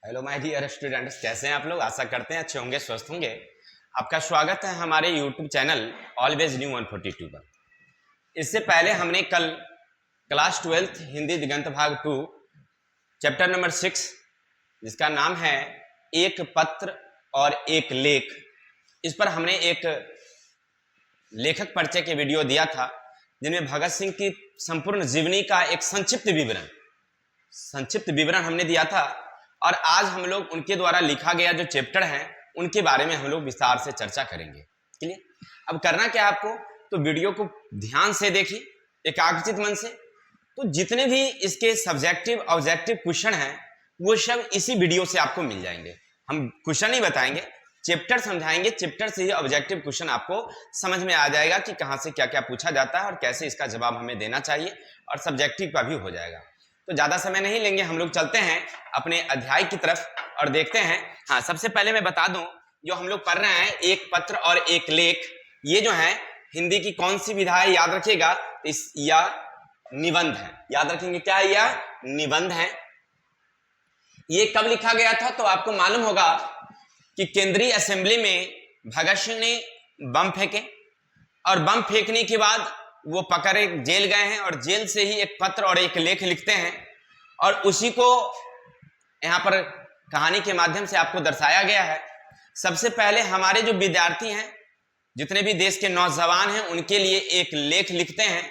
Hello my dear students, कैसे हैं आप लोग। आशा करते हैं अच्छे होंगे, स्वस्थ होंगे। आपका स्वागत है हमारे यूट्यूब चैनल ऑलवेज न्यू 142 पर। इससे पहले हमने कल क्लास 12th हिंदी दिगंत भाग 2 चैप्टर नंबर 6 जिसका नाम है एक पत्र और एक लेख, इस पर हमने एक लेखक परिचय के वीडियो दिया था जिनमें भगत सिंह की संपूर्ण जीवनी का एक संक्षिप्त विवरण हमने दिया था। और आज हम लोग उनके द्वारा लिखा गया जो चैप्टर है उनके बारे में हम लोग विस्तार से चर्चा करेंगे। क्लियर? अब करना क्या है आपको, तो वीडियो को ध्यान से देखिए, एकाग्रचित मन से। तो जितने भी इसके सब्जेक्टिव ऑब्जेक्टिव क्वेश्चन हैं वो सब इसी वीडियो से आपको मिल जाएंगे। हम क्वेश्चन नहीं बताएंगे, चैप्टर समझाएंगे। चैप्टर से ही ऑब्जेक्टिव क्वेश्चन आपको समझ में आ जाएगा कि कहाँ से क्या क्या पूछा जाता है और कैसे इसका जवाब हमें देना चाहिए, और सब्जेक्टिव का भी हो जाएगा। तो ज्यादा समय नहीं लेंगे, हम लोग चलते हैं अपने अध्याय की तरफ और देखते हैं। हाँ, सबसे पहले मैं बता दूं, जो हम लोग पढ़ रहे हैं एक पत्र और एक लेख, ये जो है हिंदी की कौन सी विधा है याद रखिएगा, या निबंध है। याद रखेंगे क्या है, या निबंध है। ये कब लिखा गया था तो आपको मालूम होगा कि केंद्रीय असेंबली में भगत सिंह ने बम फेंके और बम फेंकने के बाद वो पकड़े जेल गए हैं और जेल से ही एक पत्र और एक लेख लिखते हैं, और उसी को यहाँ पर कहानी के माध्यम से आपको दर्शाया गया है। सबसे पहले हमारे जो विद्यार्थी हैं, जितने भी देश के नौजवान हैं, उनके लिए एक लेख लिखते हैं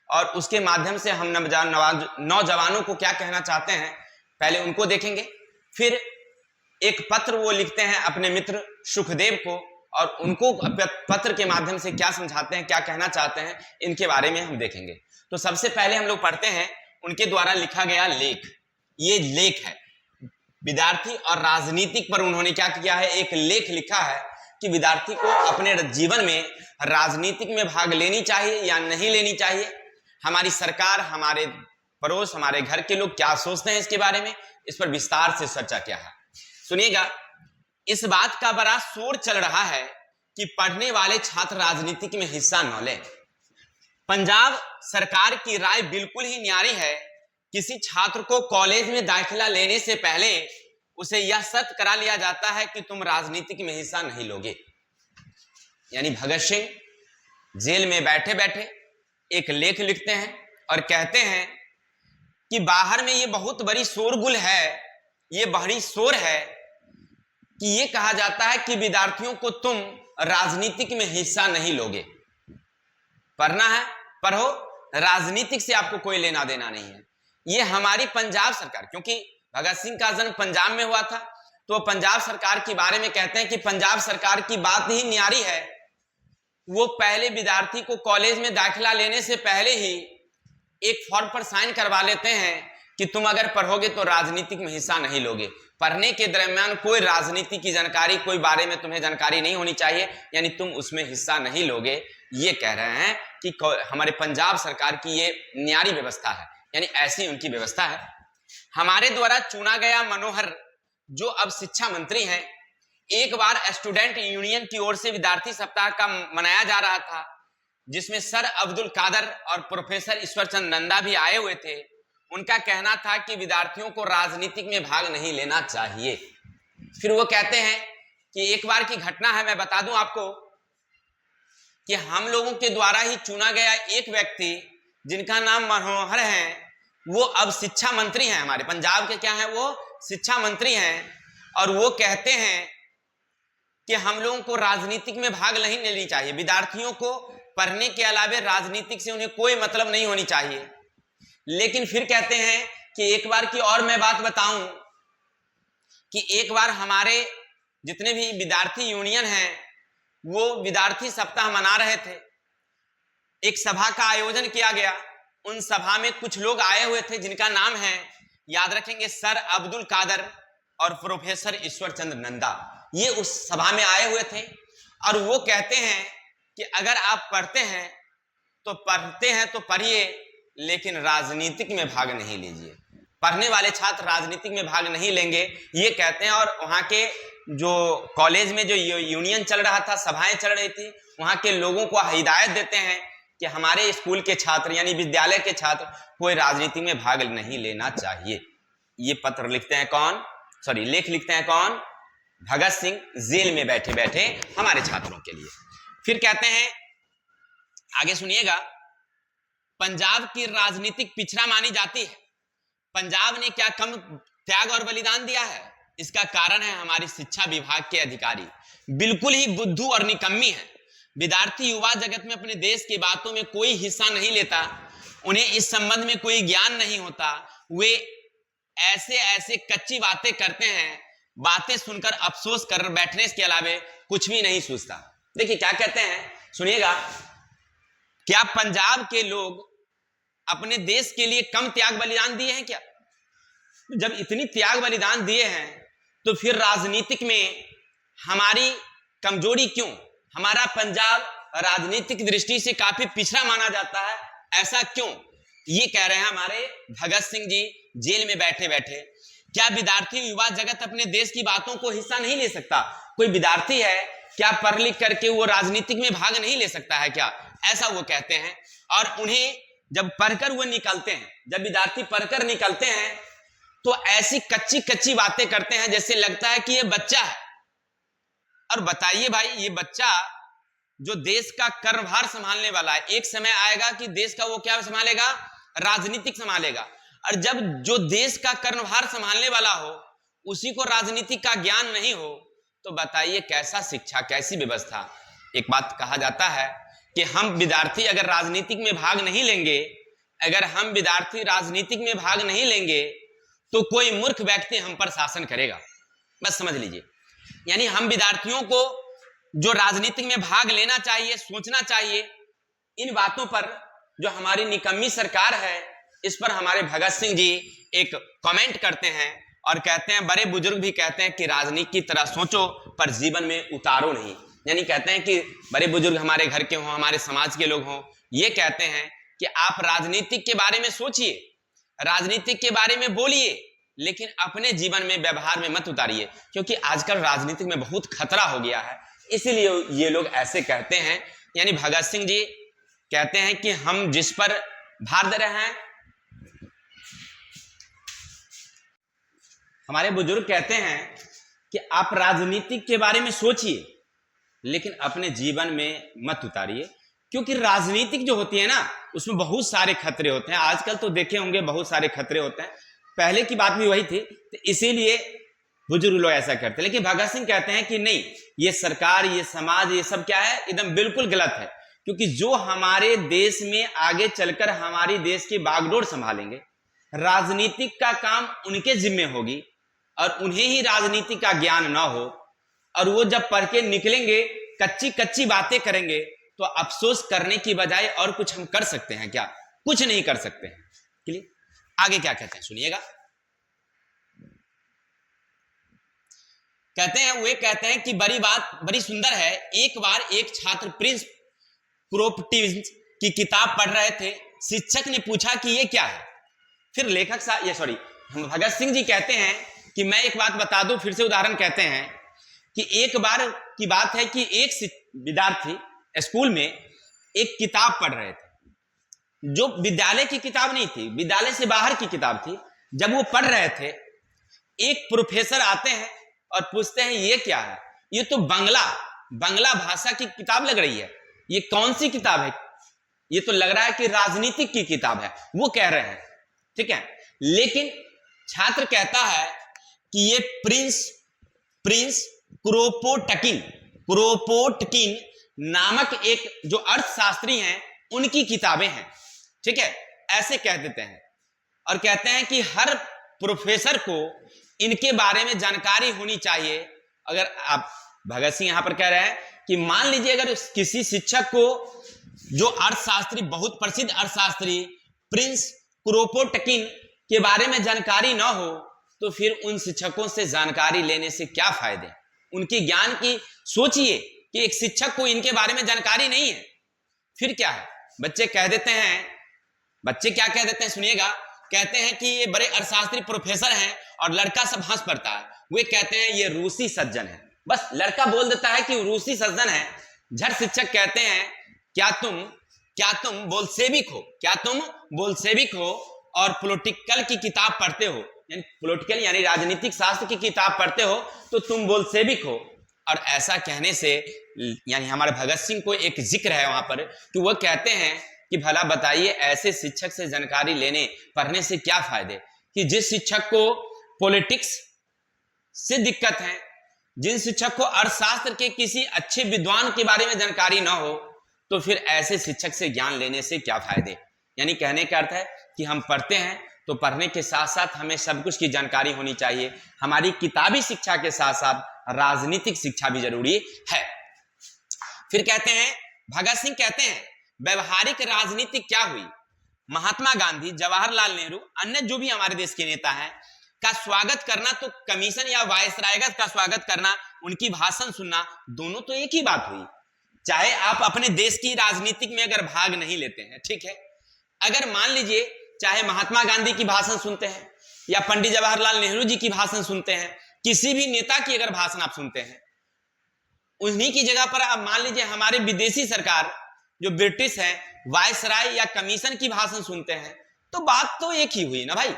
और उसके माध्यम से हम नौजवानों को क्या कहना चाहते हैं पहले उनको देखेंगे। फिर एक पत्र वो लिखते हैं अपने मित्र सुखदेव को, और उनको पत्र के माध्यम से क्या समझाते हैं, क्या कहना चाहते हैं, इनके बारे में हम देखेंगे। तो सबसे पहले हम लोग पढ़ते हैं उनके द्वारा लिखा गया लेख। ये लेख है विद्यार्थी और राजनीतिक पर उन्होंने क्या किया है, एक लेख लिखा है कि विद्यार्थी को अपने जीवन में राजनीतिक में भाग लेनी चाहिए या नहीं लेनी चाहिए। हमारी सरकार, हमारे पड़ोस, हमारे घर के लोग क्या सोचते हैं इसके बारे में, इस पर विस्तार से चर्चा किया है। सुनिएगा, इस बात का बड़ा शोर चल रहा है कि पढ़ने वाले छात्र राजनीतिक में हिस्सा न लें। पंजाब सरकार की राय बिल्कुल ही न्यारी है। किसी छात्र को कॉलेज में दाखिला लेने से पहले उसे यह शर्त करा लिया जाता है कि तुम राजनीतिक में हिस्सा नहीं लोगे। यानी भगत सिंह जेल में बैठे बैठे एक लेख लिखते हैं और कहते हैं कि बाहर में ये बहुत बड़ी शोरगुल है, ये बड़ी शोर है कि ये कहा जाता है कि विद्यार्थियों को तुम राजनीतिक में हिस्सा नहीं लोगे। पढ़ना है पढ़ो, राजनीतिक से आपको कोई लेना देना नहीं है। ये हमारी पंजाब सरकार, क्योंकि भगत सिंह का जन्म पंजाब में हुआ था, तो पंजाब सरकार के बारे में कहते हैं कि पंजाब सरकार की बात ही न्यारी है। वो पहले विद्यार्थी को कॉलेज में दाखिला लेने से पहले ही एक फॉर्म पर साइन करवा लेते हैं कि तुम अगर पढ़ोगे तो राजनीतिक में हिस्सा नहीं लोगे। पढ़ने के दरमियान कोई राजनीति की जानकारी, कोई बारे में तुम्हें जानकारी नहीं होनी चाहिए, यानी तुम उसमें हिस्सा नहीं लोगे। ये कह रहे हैं कि हमारे पंजाब सरकार की ये न्यारी व्यवस्था है, यानी ऐसी उनकी व्यवस्था है। हमारे द्वारा चुना गया मनोहर, जो अब शिक्षा मंत्री हैं, एक बार स्टूडेंट यूनियन की ओर से विद्यार्थी सप्ताह का मनाया जा रहा था, जिसमें सर अब्दुल कादर और प्रोफेसर ईश्वरचंद नंदा भी आए हुए थे। उनका कहना था कि विद्यार्थियों को राजनीतिक में भाग नहीं लेना चाहिए। फिर वो कहते हैं कि एक बार की घटना है, मैं बता दूं आपको कि हम लोगों के द्वारा ही चुना गया एक व्यक्ति जिनका नाम मनोहर है, वो अब शिक्षा मंत्री हैं, हमारे पंजाब के क्या हैं, वो शिक्षा मंत्री हैं। और वो कहते हैं कि हम लोगों को राजनीतिक में भाग नहीं लेनी चाहिए, विद्यार्थियों को पढ़ने के अलावे राजनीतिक से उन्हें कोई मतलब नहीं होनी चाहिए। लेकिन फिर कहते हैं कि एक बार की और मैं बात बताऊं कि एक बार हमारे जितने भी विद्यार्थी यूनियन हैं वो विद्यार्थी सप्ताह मना रहे थे। एक सभा का आयोजन किया गया, उन सभा में कुछ लोग आए हुए थे जिनका नाम है, याद रखेंगे, सर अब्दुल कादर और प्रोफेसर ईश्वरचंद नंदा। ये उस सभा में आए हुए थे और वो कहते हैं कि अगर आप पढ़ते हैं तो पढ़िए, लेकिन राजनीतिक में भाग नहीं लीजिए। पढ़ने वाले छात्र राजनीतिक में भाग नहीं लेंगे, ये कहते हैं। और वहाँ के जो कॉलेज में जो यूनियन चल रहा था, सभाएं चल रही थी, वहाँ के लोगों को हिदायत देते हैं कि हमारे स्कूल के छात्र यानी विद्यालय के छात्र कोई राजनीति में भाग नहीं लेना चाहिए। ये पत्र लिखते हैं कौन, सॉरी लेख लिखते हैं कौन? भगत सिंह जेल में बैठे बैठे हमारे छात्रों के लिए। फिर कहते हैं, आगे सुनिएगा, पंजाब की राजनीतिक पिछड़ा मानी जाती है। पंजाब ने क्या कम त्याग और बलिदान दिया है? इसका कारण है हमारी शिक्षा विभाग के अधिकारी बिल्कुल ही बुद्धू और निकम्मी है। विद्यार्थी युवा जगत में अपने देश की बातों में कोई हिस्सा नहीं लेता, उन्हें इस संबंध में कोई ज्ञान नहीं होता। वे ऐसे ऐसे कच्ची बातें करते हैं, बातें सुनकर अफसोस कर बैठने के अलावा कुछ भी नहीं सोचता। देखिए क्या कहते हैं, सुनिएगा, क्या पंजाब के लोग अपने देश के लिए कम त्याग बलिदान दिए हैं क्या? जब इतनी त्याग बलिदान दिए हैं तो फिर राजनीतिक में हमारी कमजोरी क्यों? हमारा पंजाब राजनीतिक दृष्टि से काफी पिछड़ा माना जाता है, ऐसा क्यों? ये कह रहे हैं हमारे भगत सिंह जी जेल में बैठे बैठे। क्या विद्यार्थी युवा जगत अपने देश की बातों को हिस्सा नहीं ले सकता? कोई विद्यार्थी है क्या पढ़ लिख करके वो राजनीतिक में भाग नहीं ले सकता है क्या? ऐसा वो कहते हैं। और उन्हें जब पढ़कर वो निकलते हैं, जब विद्यार्थी पढ़कर निकलते हैं तो ऐसी कच्ची कच्ची बातें करते हैं जैसे लगता है कि ये बच्चा है। और बताइए भाई, ये बच्चा जो देश का कार्यभार संभालने वाला है, एक समय आएगा कि देश का वो क्या संभालेगा? राजनीतिक संभालेगा। और जब जो देश का कार्यभार संभालने वाला हो उसी को राजनीतिक का ज्ञान नहीं हो तो बताइए कैसा शिक्षा, कैसी व्यवस्था। एक बात कहा जाता है कि हम विद्यार्थी अगर राजनीतिक में भाग नहीं लेंगे, अगर हम विद्यार्थी राजनीतिक में भाग नहीं लेंगे तो कोई मूर्ख व्यक्ति हम पर शासन करेगा। बस समझ लीजिए, यानी हम विद्यार्थियों को जो राजनीतिक में भाग लेना चाहिए, सोचना चाहिए। इन बातों पर जो हमारी निकम्मी सरकार है, इस पर हमारे भगत सिंह जी एक कमेंट करते हैं और कहते हैं, बड़े बुजुर्ग भी कहते हैं कि राजनीति की तरह सोचो पर जीवन में उतारो नहीं। यानी कहते हैं कि बड़े बुजुर्ग हमारे घर के हों, हमारे समाज के लोग हों, ये कहते हैं कि आप राजनीतिक के बारे में सोचिए, राजनीतिक के बारे में बोलिए, लेकिन अपने जीवन में व्यवहार में मत उतारिए, क्योंकि आजकल राजनीतिक में बहुत खतरा हो गया है, इसीलिए ये लोग ऐसे कहते हैं। यानी भगत सिंह जी कहते हैं कि हम जिस पर भार दे रहे हैं, हमारे बुजुर्ग कहते हैं कि आप राजनीतिक के बारे में सोचिए लेकिन अपने जीवन में मत उतारिए, क्योंकि राजनीतिक जो होती है ना उसमें बहुत सारे खतरे होते हैं। आजकल तो देखे होंगे बहुत सारे खतरे होते हैं, पहले की बात भी वही थी, तो इसीलिए बुजुर्ग लोग ऐसा करते हैं। लेकिन भगत सिंह कहते हैं कि नहीं, ये सरकार, ये समाज, ये सब क्या है, एकदम बिल्कुल गलत है, क्योंकि जो हमारे देश में आगे चलकर हमारी देश की बागडोर संभालेंगे, राजनीतिक का काम उनके जिम्मे होगी और उन्हें ही राजनीति का ज्ञान ना हो और वो जब पढ़ के निकलेंगे कच्ची कच्ची बातें करेंगे तो अफसोस करने की बजाय और कुछ हम कर सकते हैं क्या? कुछ नहीं कर सकते हैं। क्लियर? आगे क्या कहते हैं सुनिएगा, कहते हैं, वे कहते हैं कि बड़ी बात बड़ी सुंदर है। एक बार एक छात्र प्रिंस क्रोपटिव की किताब पढ़ रहे थे, शिक्षक ने पूछा कि ये क्या है। फिर लेखक साहब, ये सॉरी भगत सिंह जी कहते हैं कि मैं एक बात बता दूं, फिर से उदाहरण कहते हैं कि एक बार की बात है कि एक विद्यार्थी स्कूल में एक किताब पढ़ रहे थे जो विद्यालय की किताब नहीं थी, विद्यालय से बाहर की किताब थी। जब वो पढ़ रहे थे, एक प्रोफेसर आते हैं और पूछते हैं ये क्या है? ये तो बंगला भाषा की किताब लग रही है, ये कौन सी किताब है? ये तो लग रहा है कि राजनीतिक की किताब है, वो कह रहे हैं, ठीक है। लेकिन छात्र कहता है कि ये प्रिंस क्रोपोटकिन नामक एक जो अर्थशास्त्री हैं उनकी किताबें हैं, ठीक है, ऐसे कह देते हैं। और कहते हैं कि हर प्रोफेसर को इनके बारे में जानकारी होनी चाहिए। अगर आप भगत सिंह यहां पर कह रहे हैं कि मान लीजिए अगर किसी शिक्षक को जो अर्थशास्त्री, बहुत प्रसिद्ध अर्थशास्त्री प्रिंस क्रोपोटकिन के बारे में जानकारी ना हो तो फिर उन शिक्षकों से जानकारी लेने से क्या फायदे? उनके ज्ञान की सोचिए कि एक शिक्षक को इनके बारे में जानकारी नहीं है, फिर क्या है? बच्चे कह देते हैं, बच्चे क्या कह देते हैं सुनिएगा, कहते हैं कि ये बड़े अर्थशास्त्री प्रोफेसर हैं और लड़का सब हंस पड़ता है। वे कहते हैं ये रूसी सज्जन है, बस लड़का बोल देता है कि रूसी सज्जन है। झट शिक्षक कहते हैं क्या तुम बोल्शेविक हो और पॉलिटिकल की किताब पढ़ते हो? यानी पॉलिटिकल यानी राजनीतिक शास्त्र की किताब पढ़ते हो तो तुम बोल्शेविक हो। और ऐसा कहने से यानी हमारे भगत सिंह को एक जिक्र है वहां पर कि वह कहते हैं कि भला बताइए ऐसे शिक्षक से जानकारी लेने पढ़ने से क्या फायदे, कि जिस शिक्षक को पॉलिटिक्स से दिक्कत है, जिन शिक्षक को अर्थशास्त्र के किसी अच्छे विद्वान के बारे में जानकारी ना हो, तो फिर ऐसे शिक्षक से ज्ञान लेने से क्या फायदे। यानी कहने का अर्थ है कि हम पढ़ते हैं तो पढ़ने के साथ साथ हमें सब कुछ की जानकारी होनी चाहिए। हमारी किताबी शिक्षा के साथ साथ राजनीतिक शिक्षा भी जरूरी है। फिर कहते हैं, भगत सिंह कहते हैं व्यवहारिक राजनीति क्या हुई। महात्मा गांधी, जवाहरलाल नेहरू, अन्य जो भी हमारे देश के नेता हैं का स्वागत करना तो कमीशन या वायसरायगत का स्वागत करना, उनकी भाषण सुनना, दोनों तो एक ही बात हुई। चाहे आप अपने देश की राजनीतिक में अगर भाग नहीं लेते हैं, ठीक है, अगर मान लीजिए चाहे महात्मा गांधी की भाषण सुनते हैं या पंडित जवाहरलाल नेहरू जी की भाषण सुनते हैं, किसी भी नेता की अगर भाषण आप सुनते हैं, उन्हीं की जगह पर आप मान लीजिए हमारे विदेशी सरकार जो ब्रिटिश है, वायसराय या कमीशन की भाषण सुनते हैं, तो बात तो एक ही हुई ना भाई।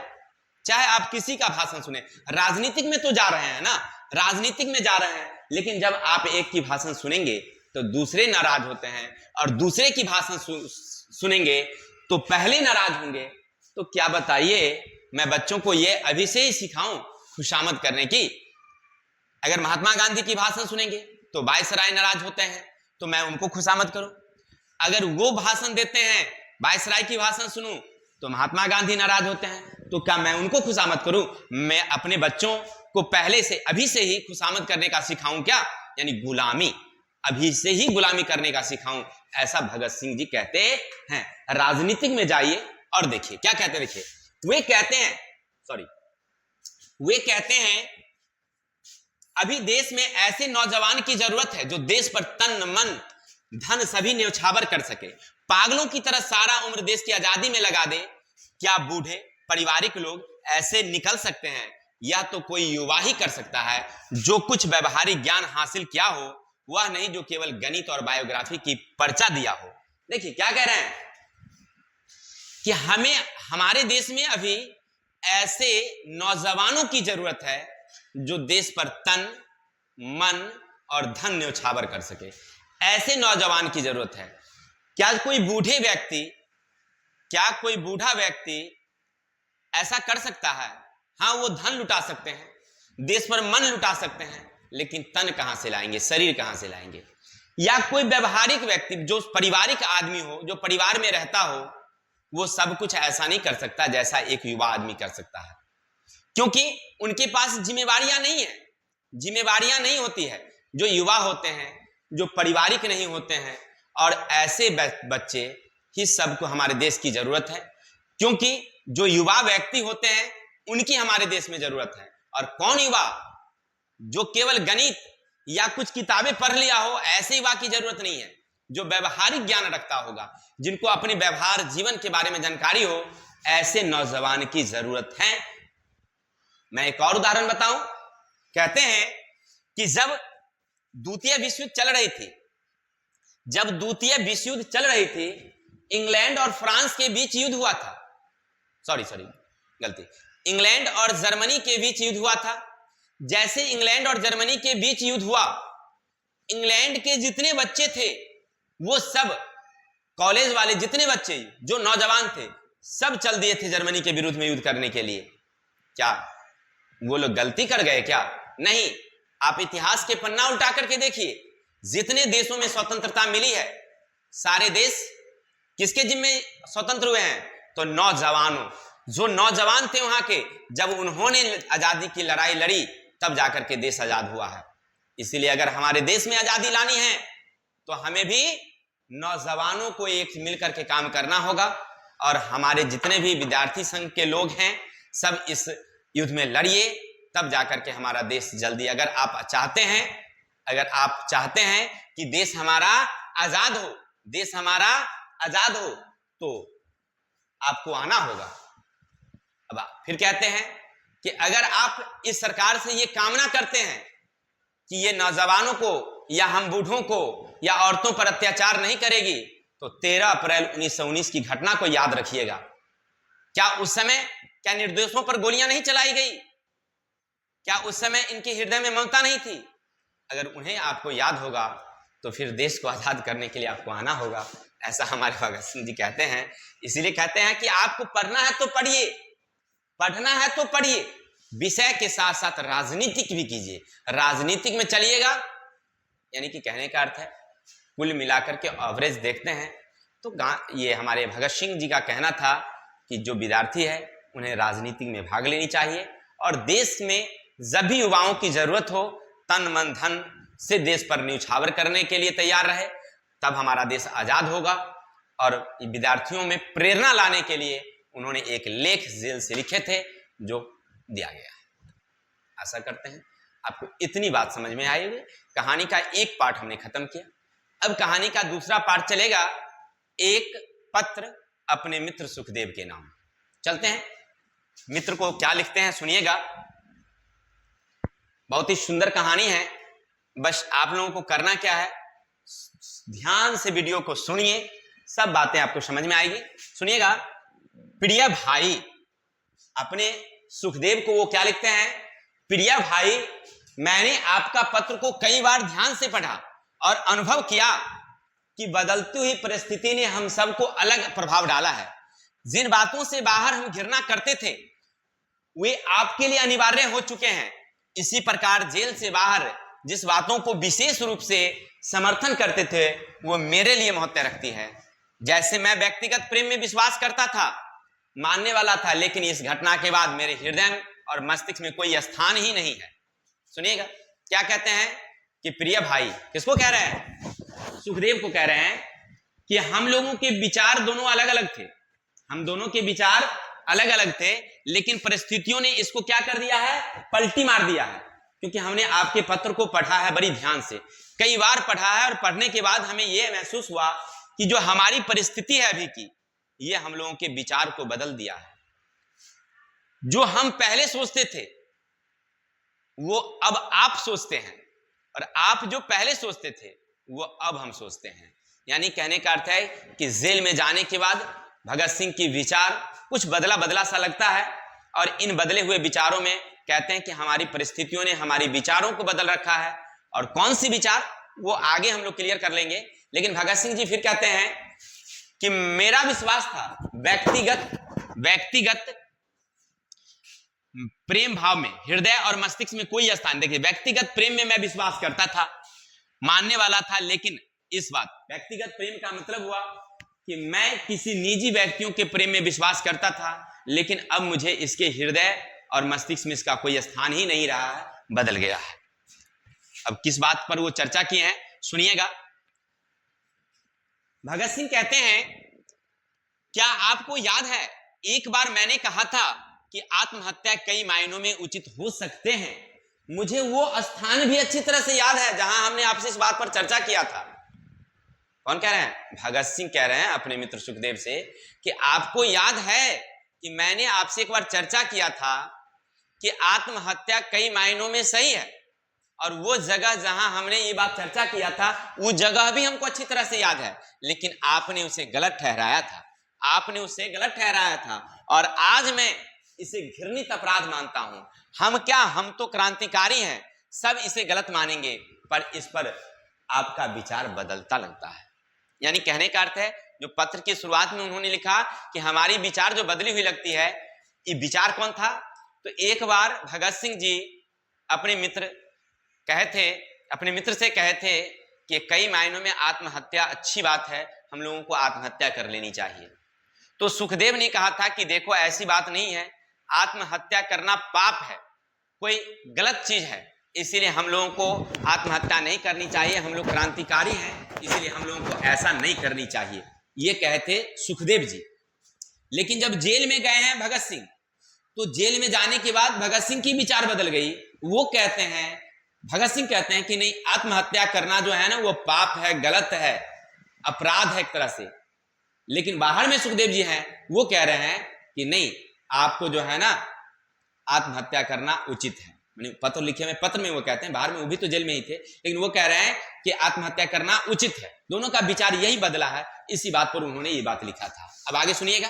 चाहे आप किसी का भाषण सुने, राजनीतिक में तो जा रहे हैं ना, राजनीतिक में जा रहे हैं, लेकिन जब आप एक की भाषण सुनेंगे तो दूसरे नाराज होते हैं और दूसरे की भाषण सुनेंगे तो पहले नाराज होंगे। तो क्या बताइए, मैं बच्चों को ये अभी से ही सिखाऊं खुशामद करने की। अगर महात्मा गांधी की भाषण सुनेंगे तो वायसराय नाराज होते हैं, तो मैं उनको खुशामद करूं। अगर वो भाषण देते हैं, वायसराय की भाषण सुनूं तो महात्मा गांधी नाराज होते हैं, तो क्या मैं उनको खुशामद करूं। मैं अपने बच्चों को पहले से अभी से ही खुशामद करने का सिखाऊं क्या, यानी गुलामी, अभी से ही गुलामी करने का सिखाऊं, ऐसा भगत सिंह जी कहते हैं। राजनीतिक में जाइए और देखिए क्या कहते हैं। देखिए वे कहते हैं अभी देश में ऐसे नौजवान की जरूरत है जो देश पर तन मन धन सभी न्यौछावर कर सके, पागलों की तरह सारा उम्र देश की आजादी में लगा दे। क्या बूढ़े पारिवारिक लोग ऐसे निकल सकते हैं? यह तो कोई युवा ही कर सकता है जो कुछ व्यवहारिक ज्ञान हासिल किया हो, वह नहीं जो केवल गणित और बायोग्राफी की पर्चा दिया हो। देखिए क्या कह रहे हैं कि हमें हमारे देश में अभी ऐसे नौजवानों की जरूरत है जो देश पर तन मन और धन न्यौछावर कर सके। ऐसे नौजवान की जरूरत है। क्या कोई बूढ़ा व्यक्ति ऐसा कर सकता है? हाँ, वो धन लुटा सकते हैं, देश पर मन लुटा सकते हैं, लेकिन तन कहां से लाएंगे, शरीर कहां से लाएंगे। या कोई व्यवहारिक व्यक्ति जो पारिवारिक आदमी हो, जो परिवार में रहता हो, वो सब कुछ ऐसा नहीं कर सकता जैसा एक युवा आदमी कर सकता है, क्योंकि उनके पास जिम्मेवारियां नहीं है, जिम्मेवारियां नहीं होती है। जो युवा होते हैं, जो पारिवारिक नहीं होते हैं, और ऐसे बच्चे ही सबको हमारे देश की जरूरत है, क्योंकि जो युवा व्यक्ति होते हैं उनकी हमारे देश में जरूरत है। और कौन युवा? जो केवल गणित या कुछ किताबें पढ़ लिया हो, ऐसे युवा की जरूरत नहीं है। जो व्यवहारिक ज्ञान रखता होगा, जिनको अपने व्यवहार जीवन के बारे में जानकारी हो, ऐसे नौजवान की जरूरत है। मैं एक और उदाहरण बताऊं। कहते हैं कि जब द्वितीय विश्व युद्ध चल रही थी, इंग्लैंड और फ्रांस के बीच युद्ध हुआ था। इंग्लैंड और जर्मनी के बीच युद्ध हुआ था। जैसे इंग्लैंड और जर्मनी के बीच युद्ध हुआ, इंग्लैंड के जितने बच्चे थे वो सब, कॉलेज वाले जितने बच्चे जो नौजवान थे, सब चल दिए थे जर्मनी के विरुद्ध में युद्ध करने के लिए। क्या वो लोग गलती कर गए क्या? नहीं। आप इतिहास के पन्ना उल्टा करके देखिए, जितने देशों में स्वतंत्रता मिली है, सारे देश किसके जिम्मे स्वतंत्र हुए हैं? तो नौजवानों, जो नौजवान थे वहां के, जब उन्होंने आजादी की लड़ाई लड़ी, तब जाकर के देश आजाद हुआ है। इसीलिए अगर हमारे देश में आजादी लानी है तो हमें भी नौजवानों को एक मिलकर के काम करना होगा। और हमारे जितने भी विद्यार्थी संघ के लोग हैं, सब इस युद्ध में लड़िए, तब जाकर के हमारा देश जल्दी, अगर आप चाहते हैं कि देश हमारा आजाद हो, तो आपको आना होगा। अब फिर कहते हैं कि अगर आप इस सरकार से ये कामना करते हैं कि ये नौजवानों को या हम बूढ़ों को या औरतों पर अत्याचार नहीं करेगी, तो 13 अप्रैल 1919 की घटना को याद रखिएगा। क्या उस समय क्या निर्दोषों पर गोलियां नहीं चलाई गई? क्या उस समय इनके हृदय में ममता नहीं थी? अगर उन्हें आपको याद होगा तो फिर देश को आजाद करने के लिए आपको आना होगा, ऐसा हमारे भगत सिंह जी कहते हैं। इसीलिए कहते हैं कि आपको पढ़ना है तो पढ़िए, पढ़ना है तो पढ़िए, विषय के साथ साथ राजनीतिक भी कीजिए, राजनीतिक में चलिएगा। यानी कि कहने का अर्थ है कुल मिलाकर के एवरेज देखते हैं तो ये हमारे भगत सिंह जी का कहना था कि जो विद्यार्थी है उन्हें राजनीति में भाग लेनी चाहिए और देश में जब भी युवाओं की जरूरत हो तन मन धन से देश पर न्यौछावर करने के लिए तैयार रहे, तब हमारा देश आजाद होगा। और विद्यार्थियों में प्रेरणा लाने के लिए उन्होंने एक लेख जेल से लिखे थे जो दिया गया है। आशा करते हैं आपको इतनी बात समझ में आई होगी। कहानी का एक पार्ट हमने खत्म किया, अब कहानी का दूसरा पार्ट चलेगा, एक पत्र अपने मित्र सुखदेव के नाम। चलते हैं, मित्र को क्या लिखते हैं सुनिएगा। बहुत ही सुंदर कहानी है, बस आप लोगों को करना क्या है, ध्यान से वीडियो को सुनिए, सब बातें आपको समझ में आएगी। सुनिएगा। प्रिय भाई, अपने सुखदेव को वो क्या लिखते हैं, प्रिय भाई, मैंने आपका पत्र को कई बार ध्यान से पढ़ा और अनुभव किया कि बदलती हुई परिस्थिति ने हम सबको अलग प्रभाव डाला है। जिन बातों से बाहर हम घृणा करते थे वे आपके लिए अनिवार्य हो चुके हैं। इसी प्रकार जेल से बाहर जिस बातों को विशेष रूप से समर्थन करते थे वो मेरे लिए महत्व रखती है। जैसे मैं व्यक्तिगत प्रेम में विश्वास करता था, मानने वाला था, लेकिन इस घटना के बाद मेरे हृदय और मस्तिष्क में कोई स्थान ही नहीं है। सुनिएगा क्या कहते हैं कि प्रिय भाई, किसको कह रहे हैं, सुखदेव को कह रहे हैं कि हम लोगों के विचार दोनों अलग अलग थे, हम दोनों के विचार अलग अलग थे, लेकिन परिस्थितियों ने इसको क्या कर दिया है, पलटी मार दिया है। क्योंकि हमने आपके पत्र को पढ़ा है बड़ी ध्यान से, कई बार पढ़ा है, और पढ़ने के बाद हमें यह महसूस हुआ कि जो हमारी परिस्थिति है अभी की, ये हम लोगों के विचार को बदल दिया है। जो हम पहले सोचते थे वो अब आप सोचते हैं, और आप जो पहले सोचते थे वो अब हम सोचते हैं। यानी कहने का अर्थ है कि जेल में जाने के बाद भगत सिंह की विचार कुछ बदला बदला सा लगता है, और इन बदले हुए विचारों में कहते हैं कि हमारी परिस्थितियों ने हमारी विचारों को बदल रखा है। और कौन सी विचार, वो आगे हम लोग क्लियर कर लेंगे। लेकिन भगत सिंह जी फिर कहते हैं कि मेरा विश्वास था व्यक्तिगत प्रेम भाव में हृदय और मस्तिष्क में कोई स्थान, देखिए व्यक्तिगत प्रेम में मैं विश्वास करता था, मानने वाला था, लेकिन इस बात व्यक्तिगत प्रेम का मतलब हुआ कि मैं किसी निजी व्यक्तियों के प्रेम में विश्वास करता था, लेकिन अब मुझे इसके हृदय और मस्तिष्क में इसका कोई स्थान ही नहीं रहा है, बदल गया है। अब किस बात पर वो चर्चा किए हैं सुनिएगा। भगत सिंह कहते हैं, क्या आपको याद है एक बार मैंने कहा था कि आत्महत्या कई मायनों में उचित हो सकते हैं। मुझे वो स्थान भी अच्छी तरह से याद है जहां हमने आपसे इस बात पर चर्चा किया था। कौन कह रहे हैं, भगत सिंह कह रहे हैं अपने मित्र सुखदेव से कि आपको याद है कि मैंने आपसे एक बार चर्चा किया था कि आत्महत्या कई मायनों में सही है, और वो जगह जहां हमने ये बात चर्चा किया था वो जगह भी हमको अच्छी तरह से याद है, लेकिन आपने उसे गलत ठहराया था, आपने उसे गलत ठहराया था, और आज मैं इसे घृणित अपराध मानता हूं। हम क्या, हम तो क्रांतिकारी हैं, सब इसे गलत मानेंगे, पर इस पर आपका विचार बदलता लगता है। यानी कहने का अर्थ है, जो पत्र की शुरुआत में उन्होंने लिखा कि हमारी विचार जो बदली हुई लगती है, ये विचार कौन था, तो एक बार भगत सिंह जी अपने मित्र से कहे थे कि कई मायनों में आत्महत्या अच्छी बात है, हम लोगों को आत्महत्या कर लेनी चाहिए। तो सुखदेव ने कहा था कि देखो ऐसी बात नहीं है, आत्महत्या करना पाप है, कोई गलत चीज है, इसीलिए हम लोगों को आत्महत्या नहीं करनी चाहिए, हम लोग क्रांतिकारी हैं, इसीलिए हम लोगों को ऐसा नहीं करनी चाहिए, ये कहे थे सुखदेव जी। लेकिन जब जेल में गए हैं भगत सिंह, तो जेल में जाने के बाद भगत सिंह की विचार बदल गई। वो कहते हैं, भगत सिंह कहते हैं कि नहीं, आत्महत्या करना जो है ना वो पाप है, गलत है, अपराध है एक तरह से। लेकिन बाहर में सुखदेव जी हैं, वो कह रहे हैं कि नहीं, आपको जो है ना आत्महत्या करना उचित है। पत्र लिखे में, पत्र में वो कहते हैं, बाहर में वो भी तो जेल में ही थे, लेकिन वो कह रहे हैं कि आत्महत्या करना उचित है। दोनों का विचार यही बदला है, इसी बात पर उन्होंने ये बात लिखा था। अब आगे सुनिएगा।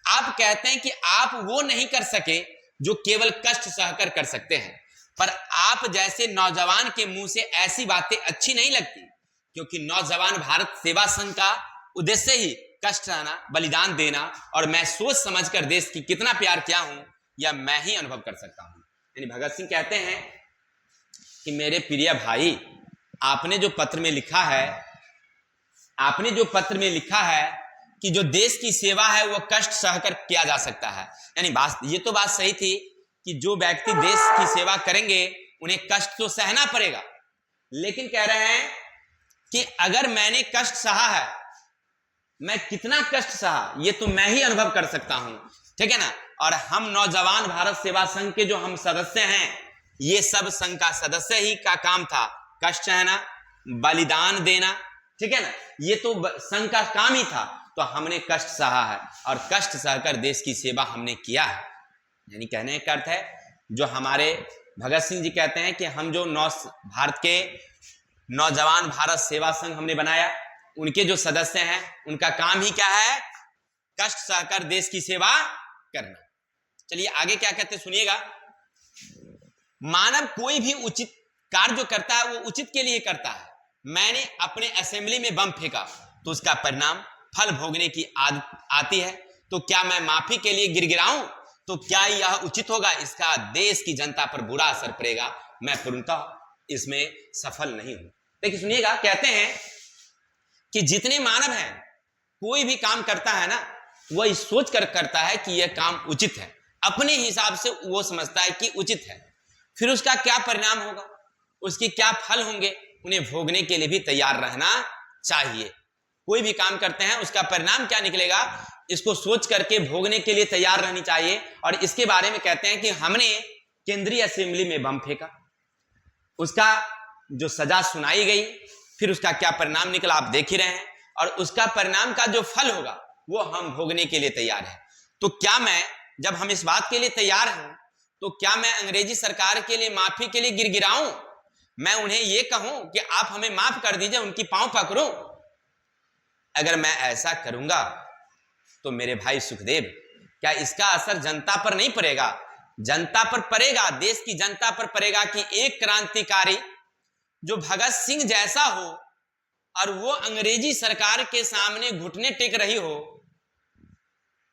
आप कहते हैं कि आप वो नहीं कर सके जो केवल कष्ट सहकर कर सकते हैं, पर आप जैसे नौजवान के मुंह से ऐसी बातें अच्छी नहीं लगती, क्योंकि नौजवान भारत सेवा संघ का उद्देश्य ही कष्ट सहना, बलिदान देना, और मैं सोच समझकर देश की कितना प्यार किया हूं यह मैं ही अनुभव कर सकता हूं। यानी भगत सिंह कहते हैं कि मेरे प्रिय भाई, आपने जो पत्र में लिखा है कि जो देश की सेवा है वो कष्ट सहकर किया जा सकता है। यानी ये तो बात सही थी कि जो व्यक्ति देश की सेवा करेंगे उन्हें कष्ट तो सहना पड़ेगा, लेकिन कह रहे हैं कि अगर मैंने कष्ट सहा है, मैं कितना कष्ट सहा ये तो मैं ही अनुभव कर सकता हूं, ठीक है ना। और हम नौजवान भारत सेवा संघ के जो हम सदस्य हैं, ये सब संघ का सदस्य ही का काम था कष्ट सहना, बलिदान देना, ठीक है ना। ये तो संघ का काम ही था, तो हमने कष्ट सहा है और कष्ट सहकर देश की सेवा हमने किया है। यानी कहने का अर्थ है, जो हमारे भगत सिंह जी कहते हैं कि हम जो भारत के नौजवान भारत सेवा संघ हमने बनाया, उनके जो सदस्य हैं उनका काम ही क्या है, कष्ट सहकर देश की सेवा करना। चलिए आगे क्या कहते हैं सुनिएगा। मानव कोई भी उचित कार्य जो करता है वो उचित के लिए करता है। मैंने अपने असेंबली में बम फेंका तो उसका परिणाम फल भोगने की आदत आती है, तो क्या मैं माफी के लिए गिड़गिड़ाऊं तो क्या यह उचित होगा? इसका देश की जनता पर बुरा असर पड़ेगा, मैं पूर्णतः इसमें सफल नहीं हूं। देखिए सुनिएगा, कहते हैं कि जितने मानव हैं कोई भी काम करता है ना, वह इस सोच कर करता है कि यह काम उचित है, अपने हिसाब से वो समझता है कि उचित है। फिर उसका क्या परिणाम होगा, उसके क्या फल होंगे, उन्हें भोगने के लिए भी तैयार रहना चाहिए। कोई भी काम करते हैं उसका परिणाम क्या निकलेगा, इसको सोच करके भोगने के लिए तैयार रहनी चाहिए। और इसके बारे में कहते हैं कि हमने केंद्रीय असेंबली में बम फेंका, उसका जो सजा सुनाई गई, फिर उसका क्या परिणाम निकला आप देख ही रहे हैं, और उसका परिणाम का जो फल होगा वो हम भोगने के लिए तैयार हैं। तो क्या मैं, जब हम इस बात के लिए तैयार हूं, तो क्या मैं अंग्रेजी सरकार के लिए माफी के लिए गिड़गिड़ाऊं? मैं उन्हें यह कहूं कि आप हमें माफ कर दीजिए, उनकी पांव पकड़ूं? अगर मैं ऐसा करूंगा तो मेरे भाई सुखदेव, क्या इसका असर जनता पर नहीं पड़ेगा? जनता पर पड़ेगा, देश की जनता पर पड़ेगा कि एक क्रांतिकारी जो भगत सिंह जैसा हो और वो अंग्रेजी सरकार के सामने घुटने टेक रही हो,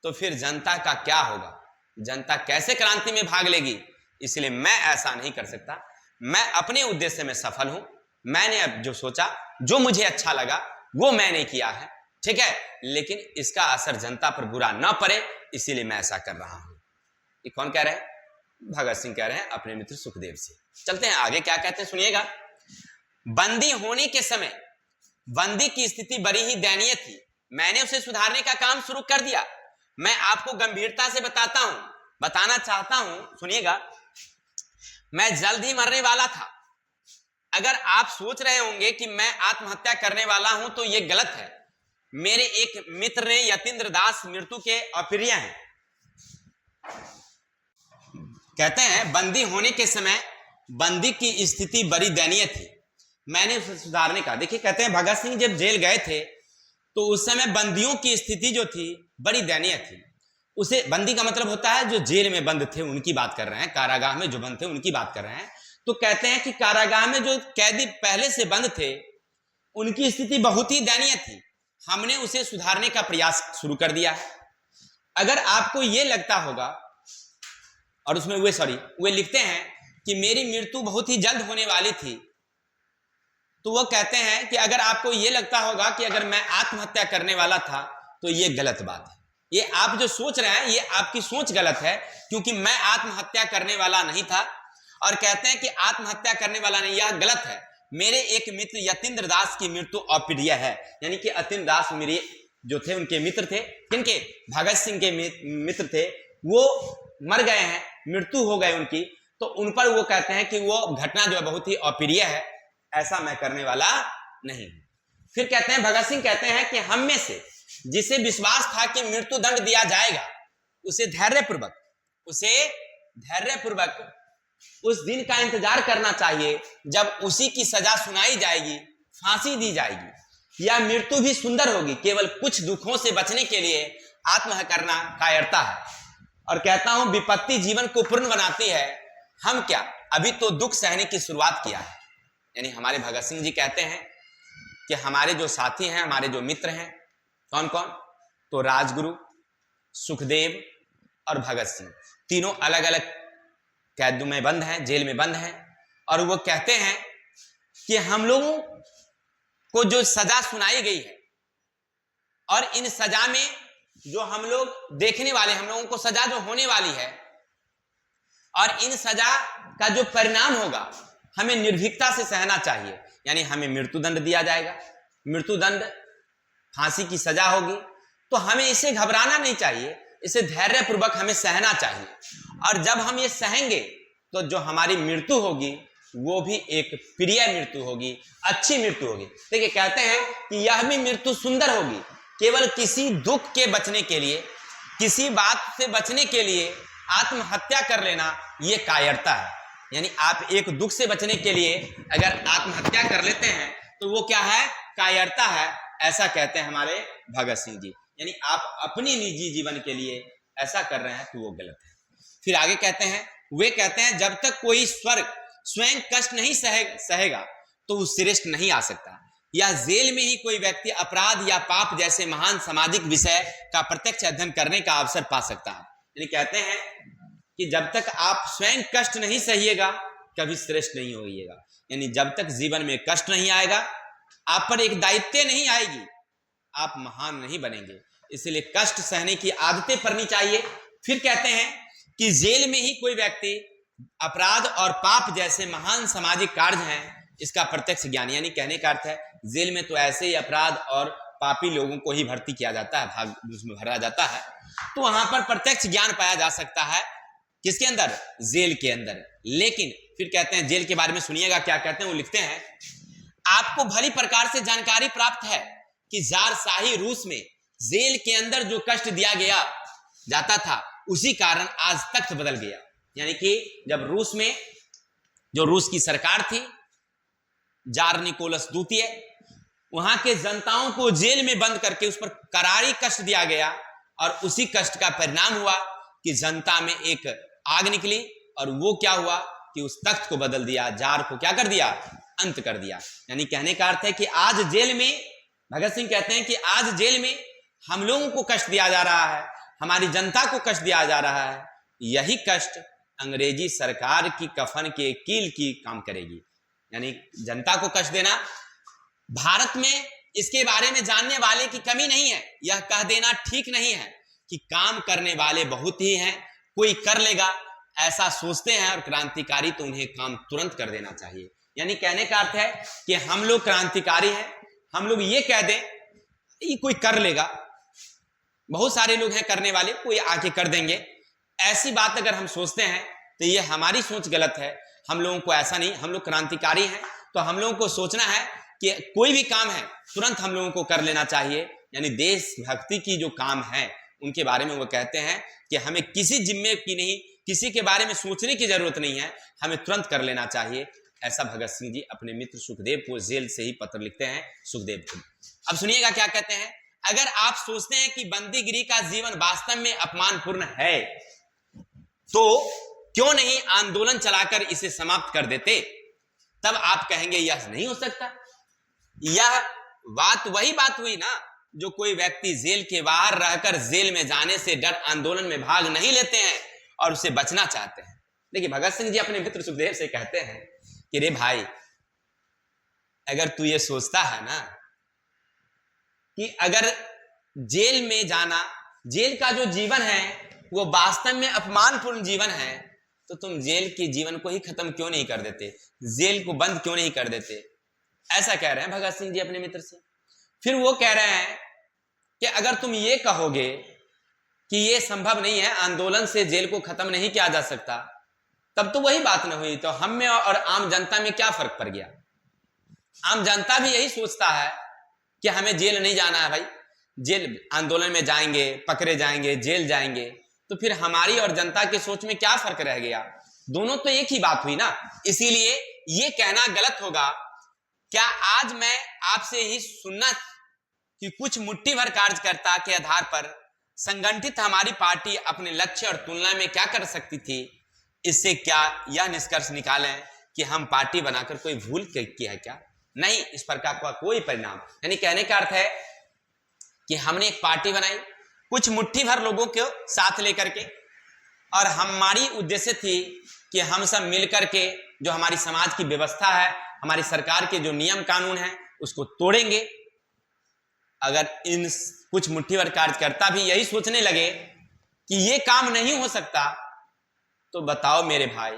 तो फिर जनता का क्या होगा? जनता कैसे क्रांति में भाग लेगी? इसलिए मैं ऐसा नहीं कर सकता। मैं अपने उद्देश्य में सफल हूं। मैंने अब जो सोचा, जो मुझे अच्छा लगा वो मैंने किया है, ठीक है, लेकिन इसका असर जनता पर बुरा ना पड़े, इसीलिए मैं ऐसा कर रहा हूं। ये कौन कह रहे हैं? भगत सिंह कह रहे हैं अपने मित्र सुखदेव से। चलते हैं आगे क्या कहते हैं सुनिएगा। बंदी होने के समय बंदी की स्थिति बड़ी ही दयनीय थी। मैंने उसे सुधारने का काम शुरू कर दिया। मैं आपको गंभीरता से बताना चाहता हूं, सुनिएगा। मैं जल्द ही मरने वाला था। अगर आप सोच रहे होंगे कि मैं आत्महत्या करने वाला हूं तो यह गलत है। मेरे एक मित्र ने यतीन्द्र दास मृत्यु के अप्रिय हैं। कहते हैं बंदी होने के समय बंदी की स्थिति बड़ी दयनीय थी। मैंने उसे सुधारने का, देखिए कहते हैं भगत सिंह जब जेल गए थे तो उस समय बंदियों की स्थिति जो थी बड़ी दयनीय थी। उसे, बंदी का मतलब होता है जो जेल में बंद थे उनकी बात कर रहे हैं, कारागाह में जो बंद थे उनकी बात कर रहे हैं। तो कहते हैं कि कारागाह में जो कैदी पहले से बंद थे उनकी स्थिति बहुत ही दयनीय थी। हमने उसे सुधारने का प्रयास शुरू कर दिया है। अगर आपको यह लगता होगा, और उसमें वे लिखते हैं कि मेरी मृत्यु बहुत ही जल्द होने वाली थी, तो वो कहते हैं कि अगर आपको यह लगता होगा कि अगर मैं आत्महत्या करने वाला था तो यह गलत बात है। ये आप जो सोच रहे हैं ये आपकी सोच गलत है, क्योंकि मैं आत्महत्या करने वाला नहीं था। और कहते हैं कि आत्महत्या करने वाला नहीं, यह गलत है। मेरे एक मित्र यतीन्द्र दास की मृत्यु अप्रिय है। यानी कि यतीन्द्र दास मेरे जो थे उनके मित्र थे, किनके? भगत सिंह के मित्र थे। वो मर गए हैं, मृत्यु हो गए उनकी, तो उन पर वो कहते हैं कि वो घटना जो है बहुत ही अप्रिय है, ऐसा मैं करने वाला नहीं। फिर कहते हैं, भगत सिंह कहते हैं कि हम में से जिसे विश्वास था कि मृत्यु दंड दिया जाएगा, उसे धैर्यपूर्वक उस दिन का इंतजार करना चाहिए जब उसी की सजा सुनाई जाएगी, फांसी दी जाएगी। यह मृत्यु भी सुंदर होगी। केवल कुछ दुखों से बचने के लिए आत्महत्या करना कायरता है। और कहता हूं विपत्ति जीवन को पूर्ण बनाती है, हम क्या अभी तो दुख सहने की शुरुआत किया है। यानी हमारे भगत सिंह जी कहते हैं कि हमारे जो साथी हैं, हमारे जो मित्र हैं, कौन कौन, तो राजगुरु, सुखदेव और भगत सिंह, तीनों अलग अलग कैद में बंद हैं, जेल में बंद हैं। और वो कहते हैं कि हम लोगों को जो सजा सुनाई गई है और इन सजा में जो हम लोग देखने वाले, हम लोगों को सजा जो होने वाली है और इन सजा का जो परिणाम होगा हमें निर्भीकता से सहना चाहिए। यानी हमें मृत्युदंड दिया जाएगा, मृत्युदंड फांसी की सजा होगी, तो हमें इसे घबराना नहीं चाहिए, इसे धैर्यपूर्वक हमें सहना चाहिए। और जब हम ये सहेंगे तो जो हमारी मृत्यु होगी वो भी एक प्रिय मृत्यु होगी, अच्छी मृत्यु होगी। देखिए कहते हैं कि यह भी मृत्यु सुंदर होगी, केवल किसी दुख के बचने के लिए, किसी बात से बचने के लिए आत्महत्या कर लेना ये कायरता है। यानी आप एक दुख से बचने के लिए अगर आत्महत्या कर लेते हैं तो वो क्या है, कायरता है, ऐसा कहते हैं हमारे भगत सिंह जी। यानी आप अपनी निजी जीवन के लिए ऐसा कर रहे हैं तो वो गलत है। फिर आगे कहते हैं, वे कहते हैं जब तक कोई स्वर्ग स्वयं कष्ट नहीं सहेगा तो वो श्रेष्ठ नहीं आ सकता। या जेल में ही कोई व्यक्ति अपराध या पाप जैसे महान सामाजिक विषय का प्रत्यक्ष अध्ययन करने का अवसर पा सकता है। यानी कहते हैं कि जब तक आप स्वयं कष्ट नहीं सहिएगा कभी श्रेष्ठ नहीं होइएगा। यानी जब तक जीवन में कष्ट नहीं आएगा, आप पर एक दायित्व नहीं आएगी, आप महान नहीं बनेंगे। इसलिए कष्ट सहने की आदतें पड़नी चाहिए। फिर कहते हैं कि जेल में ही कोई व्यक्ति अपराध और पाप जैसे महान सामाजिक कार्य हैं इसका प्रत्यक्ष ज्ञान, यानी कहने का अर्थ है जेल में तो ऐसे ही अपराध और पापी लोगों को ही भर्ती किया जाता है, उसमें भरा जाता है, तो वहां पर प्रत्यक्ष ज्ञान पाया जा सकता है। किसके अंदर, जेल के अंदर। लेकिन फिर कहते हैं जेल के बारे में सुनिएगा क्या कहते हैं, वो लिखते हैं, आपको भली प्रकार से जानकारी प्राप्त है कि जार शाही रूस में जेल के अंदर जो कष्ट दिया गया जाता था उसी कारण आज तख्त बदल गया। यानी कि जब रूस में जो रूस की सरकार थी, जार निकोलस द्वितीय, वहां के जनताओं को जेल में बंद करके उस पर करारी कष्ट दिया गया और उसी कष्ट का परिणाम हुआ कि जनता में एक आग निकली और वो क्या हुआ कि उस तख्त को बदल दिया, जार को क्या कर दिया, अंत कर दिया। यानी कहने का अर्थ है कि आज जेल में, भगत सिंह कहते हैं कि आज जेल में हम लोगों को कष्ट दिया जा रहा है, हमारी जनता को कष्ट दिया जा रहा है। यही कष्ट अंग्रेजी सरकार की कफन के कील की काम करेगी। यानी जनता को कष्ट देना, भारत में इसके बारे में जानने वाले की कमी नहीं है, यह कह देना ठीक नहीं है कि काम करने वाले बहुत ही हैं, कोई कर लेगा ऐसा सोचते हैं और क्रांतिकारी तो उन्हें काम तुरंत कर देना चाहिए। यानी कहने का अर्थ है कि हम लोग क्रांतिकारी हैं, हम लोग ये कह दें ये कोई कर लेगा, बहुत सारे लोग हैं करने वाले, कोई आके कर देंगे, ऐसी बात अगर हम सोचते हैं तो ये हमारी सोच गलत है। हम लोगों को ऐसा नहीं, हम लोग क्रांतिकारी हैं तो हम लोगों को सोचना है कि कोई भी काम है तुरंत हम लोगों को कर लेना चाहिए। यानी देशभक्ति की जो काम है उनके बारे में वो कहते हैं कि हमें किसी जिम्मे की नहीं, किसी के बारे में सोचने की जरूरत नहीं है, हमें तुरंत कर लेना चाहिए। ऐसा भगत सिंह जी अपने मित्र सुखदेव को जेल से ही पत्र लिखते हैं, सुखदेव को। अब सुनिएगा क्या कहते हैं, अगर आप सोचते हैं कि बंदीगिरी का जीवन वास्तव में अपमानपूर्ण है तो क्यों नहीं आंदोलन चलाकर इसे समाप्त कर देते, तब आप कहेंगे यह नहीं हो सकता। यह बात वही बात हुई ना जो कोई व्यक्ति जेल के बाहर रहकर जेल में जाने से डर आंदोलन में भाग नहीं लेते हैं और उसे बचना चाहते हैं। देखिए भगत सिंह जी अपने मित्र सुखदेव से कहते हैं कि रे भाई, अगर तू ये सोचता है ना कि अगर जेल में जाना, जेल का जो जीवन है वो वास्तव में अपमानपूर्ण जीवन है, तो तुम जेल के जीवन को ही खत्म क्यों नहीं कर देते, जेल को बंद क्यों नहीं कर देते। ऐसा कह रहे हैं भगत सिंह जी अपने मित्र से। फिर वो कह रहे हैं कि अगर तुम ये कहोगे कि ये संभव नहीं है, आंदोलन से जेल को खत्म नहीं किया जा सकता, तब तो वही बात न हुई, तो हम में और आम जनता में क्या फर्क पड़ गया। आम जनता भी यही सोचता है कि हमें जेल नहीं जाना है भाई, जेल आंदोलन में जाएंगे, पकड़े जाएंगे, जेल जाएंगे, तो फिर हमारी और जनता के सोच में क्या फर्क रह गया, दोनों तो एक ही बात हुई ना। इसीलिए ये कहना गलत होगा। क्या आज मैं आपसे ही सुनना कि कुछ मुट्ठी भर कार्यकर्ता के आधार पर संगठित हमारी पार्टी अपने लक्ष्य और तुलना में क्या कर सकती थी, इससे क्या यह निष्कर्ष निकालें कि हम पार्टी बनाकर कोई भूल किया है क्या? नहीं, इस प्रकार का कोई परिणाम। यानी कहने का अर्थ है कि हमने एक पार्टी बनाई कुछ मुट्ठी भर लोगों को साथ लेकर के, और हमारी उद्देश्य थी कि हम सब मिलकर के जो हमारी समाज की व्यवस्था है, हमारी सरकार के जो नियम कानून है, उसको तोड़ेंगे। अगर इन कुछ मुट्ठी भर कार्यकर्ता भी यही सोचने लगे कि ये काम नहीं हो सकता, तो बताओ मेरे भाई,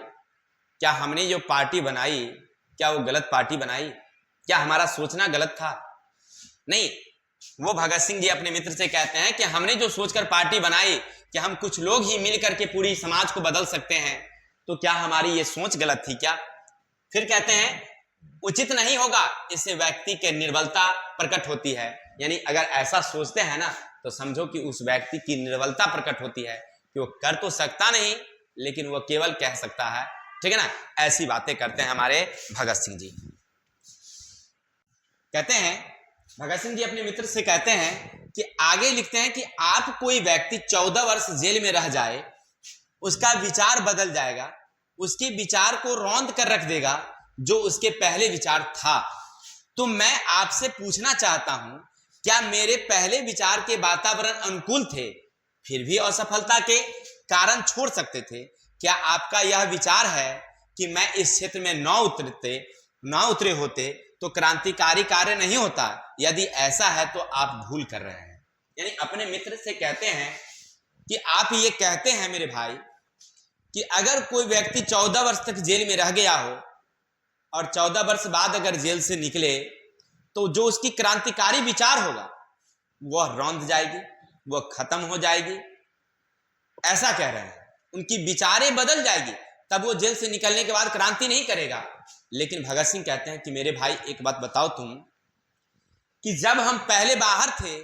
क्या हमने जो पार्टी बनाई, क्या वो गलत पार्टी बनाई? क्या हमारा सोचना गलत था? नहीं। वो भगत सिंह जी अपने मित्र से कहते हैं कि हमने जो सोचकर पार्टी बनाई कि हम कुछ लोग ही मिलकर के पूरी समाज को बदल सकते हैं, तो क्या हमारी ये सोच गलत थी क्या? फिर कहते हैं उचित नहीं होगा, इससे व्यक्ति के निर्बलता प्रकट होती है। यानी अगर ऐसा सोचते हैं ना, तो समझो कि उस व्यक्ति की निर्बलता प्रकट होती है कि वो कर तो सकता नहीं, लेकिन वो केवल कह सकता है। ठीक है ना? ऐसी बातें करते हैं हमारे भगत सिंह जी। कहते हैं भगत सिंह जी अपने मित्र से कहते हैं कि आगे लिखते हैं कि आप कोई व्यक्ति 14 वर्ष जेल में रह जाए, उसका विचार बदल जाएगा, उसके विचार को रौंद कर रख देगा जो उसके पहले विचार था। तो मैं आपसे पूछना चाहता हूं, क्या मेरे पहले विचार के वातावरण अनुकूल थे, फिर भी असफलता के कारण छोड़ सकते थे? क्या आपका यह विचार है कि मैं इस क्षेत्र में न उतरे होते तो क्रांतिकारी कार्य नहीं होता? यदि ऐसा है तो आप भूल कर रहे हैं। यानी अपने मित्र से कहते हैं कि आप ये कहते हैं मेरे भाई कि अगर कोई व्यक्ति 14 वर्ष तक जेल में रह गया हो और 14 वर्ष बाद अगर जेल से निकले, तो जो उसकी क्रांतिकारी विचार होगा वह रौंद जाएगी, वह खत्म हो जाएगी। ऐसा कह रहे हैं, उनकी विचारें बदल जाएगी, तब वो जेल से निकलने के बाद क्रांति नहीं करेगा। लेकिन भगत सिंह कहते हैं कि मेरे भाई एक बात बताओ तुम, कि जब हम पहले बाहर थे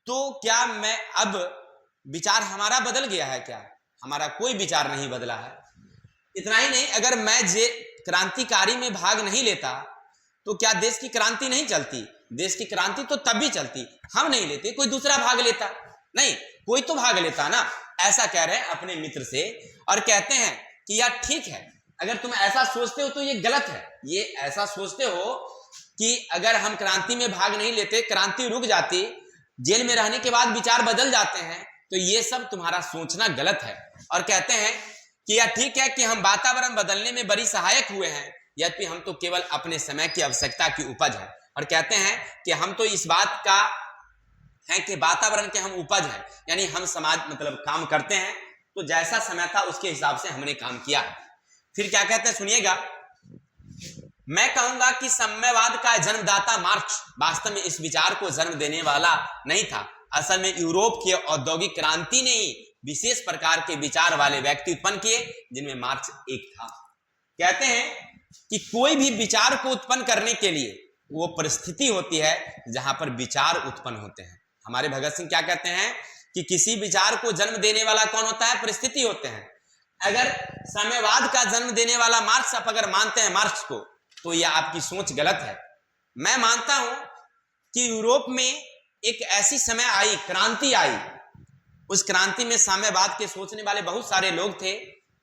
तो क्या मैं अब विचार हमारा बदल गया है क्या? हमारा कोई विचार नहीं बदला है। इतना ही नहीं, अगर मैं क्रांतिकारी में भाग नहीं लेता तो क्या देश की क्रांति नहीं चलती? देश की क्रांति तो तब भी चलती, हम नहीं लेते, कोई दूसरा भाग लेता। नहीं, कोई तो भाग लेता ना। ऐसा कह रहे हैं अपने मित्र से, और कहते हैं कि यार ठीक है, अगर तुम ऐसा सोचते हो तो ये गलत है। ये ऐसा सोचते हो कि अगर हम क्रांति में भाग नहीं लेते, क्रांति रुक जाती, जेल में रहने के बाद विचार बदल जाते हैं, तो ये सब तुम्हारा सोचना गलत है। और कहते हैं कि यह ठीक है कि हम वातावरण बदलने में बड़ी सहायक हुए हैं, यद्यपि हम तो केवल अपने समय की आवश्यकता की उपज है। और कहते हैं कि हम तो इस बात का है कि वातावरण के हम उपज हैं, यानी हम समाज काम करते हैं, तो जैसा समय था उसके हिसाब से हमने काम किया। फिर क्या कहते हैं सुनिएगा, मैं कहूंगा कि साम्यवाद का जन्मदाता मार्क्स वास्तव में इस विचार को जन्म देने वाला नहीं था। असल में यूरोप की औद्योगिक क्रांति ने ही विशेष प्रकार के विचार वाले व्यक्ति उत्पन्न किए, जिनमें मार्क्स एक था। कहते हैं कि कोई भी विचार को उत्पन्न करने के लिए वो परिस्थिति होती है जहां पर विचार उत्पन्न होते हैं। हमारे भगत सिंह क्या कहते हैं कि किसी विचार को जन्म देने वाला कौन होता है? परिस्थिति होते हैं। अगर साम्यवाद का जन्म देने वाला मार्क्स आप अगर मानते हैं मार्क्स को, तो यह आपकी सोच गलत है। मैं मानता हूं कि यूरोप में एक ऐसी समय आई, क्रांति आई, उस क्रांति में साम्यवाद के सोचने वाले बहुत सारे लोग थे,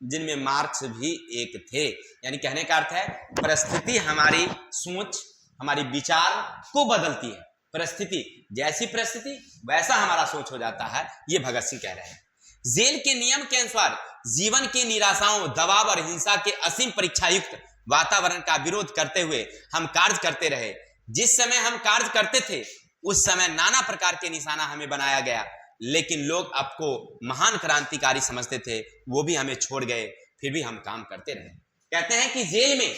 जिनमें मार्क्स भी एक थे। यानी कहने का अर्थ है परिस्थिति हमारी सोच, हमारी विचार को बदलती है। परिस्थिति, जैसी परिस्थिति वैसा हमारा सोच हो जाता है, ये भगत सिंह कह रहे हैं। जेल के नियम के अनुसार जीवन की निराशाओं, दबाव और हिंसा के असीम परीक्षा युक्त वातावरण का विरोध करते हुए हम कार्य करते रहे। जिस समय हम कार्य करते थे उस समय नाना प्रकार के निशाना हमें बनाया गया, लेकिन लोग आपको महान क्रांतिकारी समझते थे, वो भी हमें छोड़ गए, फिर भी हम काम करते रहे। कहते हैं कि जेल में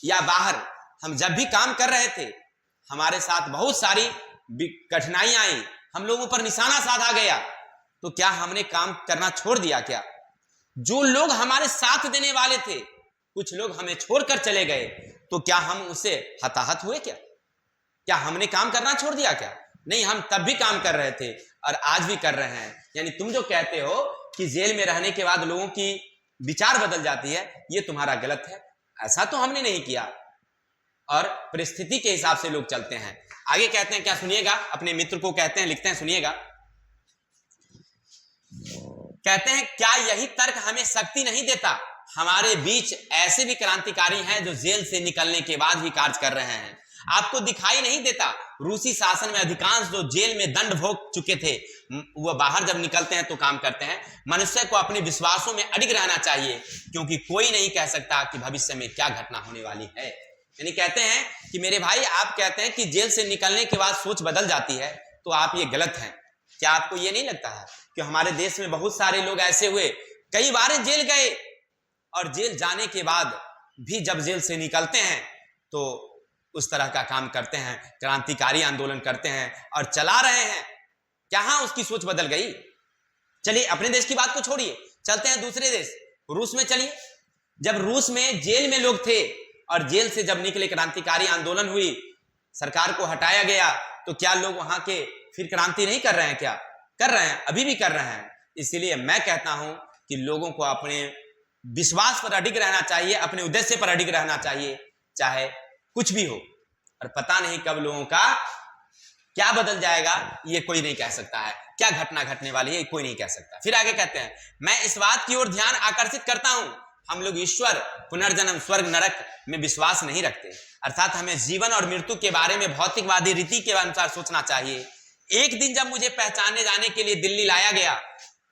या बाहर हम जब भी काम कर रहे थे, हमारे साथ बहुत सारी कठिनाइयां आई, हम लोगों पर निशाना साधा गया, तो क्या हमने काम करना छोड़ दिया क्या? जो लोग हमारे साथ देने वाले थे, कुछ लोग हमें छोड़कर चले गए, तो क्या हम उससे हताहत हुए क्या? क्या हमने काम करना छोड़ दिया क्या? नहीं, हम तब भी काम कर रहे थे और आज भी कर रहे हैं। यानी तुम जो कहते हो कि जेल में रहने के बाद लोगों की विचार बदल जाती है, ये तुम्हारा गलत है। ऐसा तो हमने नहीं किया, और परिस्थिति के हिसाब से लोग चलते हैं। आगे कहते हैं क्या, सुनिएगा, अपने मित्र को कहते हैं, लिखते हैं, सुनिएगा। कहते हैं क्या यही तर्क हमें शक्ति नहीं देता? हमारे बीच ऐसे भी क्रांतिकारी हैं जो जेल से निकलने के बाद भी कार्य कर रहे हैं। आपको दिखाई नहीं देता? रूसी शासन में अधिकांश जो जेल में दंड भोग चुके थे वो बाहर जब निकलते हैं तो काम करते हैं। मनुष्य को अपने विश्वासों में अडिग रहना चाहिए, क्योंकि कोई नहीं कह सकता कि भविष्य में क्या घटना होने वाली है। यानी कहते हैं कि मेरे भाई, आप कहते हैं कि जेल से निकलने के बाद सोच बदल जाती है, तो आप ये गलत हैं। क्या आपको ये नहीं लगता है कि हमारे देश में बहुत सारे लोग ऐसे हुए, कई बार जेल गए और जेल जाने के बाद भी जब जेल से निकलते हैं तो उस तरह का काम करते हैं, क्रांतिकारी आंदोलन करते हैं और चला रहे हैं। क्या उसकी सोच बदल गई? चलिए अपने देश की बात को छोड़िए, चलते हैं दूसरे देश, रूस में चलिए। जब रूस में जेल में लोग थे और जेल से जब निकले, क्रांतिकारी आंदोलन हुई, सरकार को हटाया गया, तो क्या लोग वहां के फिर क्रांति नहीं कर रहे हैं? क्या कर रहे हैं? अभी भी कर रहे हैं। इसलिए मैं कहता हूं कि लोगों को अपने विश्वास पर अडिग रहना चाहिए, अपने उद्देश्य पर अडिग रहना चाहिए, चाहे कुछ भी हो। और पता नहीं कब लोगों का क्या बदल जाएगा, ये कोई नहीं कह सकता है। क्या घटना घटने वाली है, कोई नहीं कह सकता। फिर आगे कहते हैं, मैं इस बात की ओर ध्यान आकर्षित करता हूं, हम लोग ईश्वर, पुनर्जन्म, स्वर्ग, नरक में विश्वास नहीं रखते। अर्थात हमें जीवन और मृत्यु के बारे में भौतिकवादी रीति के अनुसार सोचना चाहिए। एक दिन जब मुझे पहचानने जाने के लिए दिल्ली लाया गया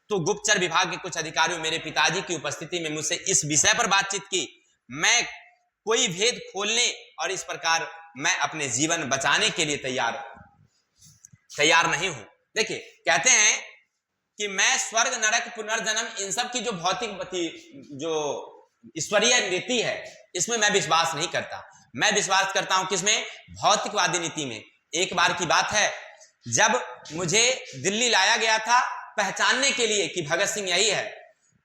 तो गुप्तचर विभाग के कुछ अधिकारियों मेरे पिताजी की उपस्थिति में मुझसे इस विषय पर बातचीत की, मैं कोई भेद खोलने और इस प्रकार मैं अपने जीवन बचाने के लिए तैयार नहीं हूं। देखिए, कहते हैं कि मैं स्वर्ग, नरक, पुनर्जन्म, इन सब की जो भौतिक जो ईश्वरीय नीति है, इसमें मैं विश्वास नहीं करता। मैं विश्वास करता हूं किसमें? भौतिकवादी नीति में। एक बार की बात है, जब मुझे दिल्ली लाया गया था पहचानने के लिए कि भगत सिंह यही है,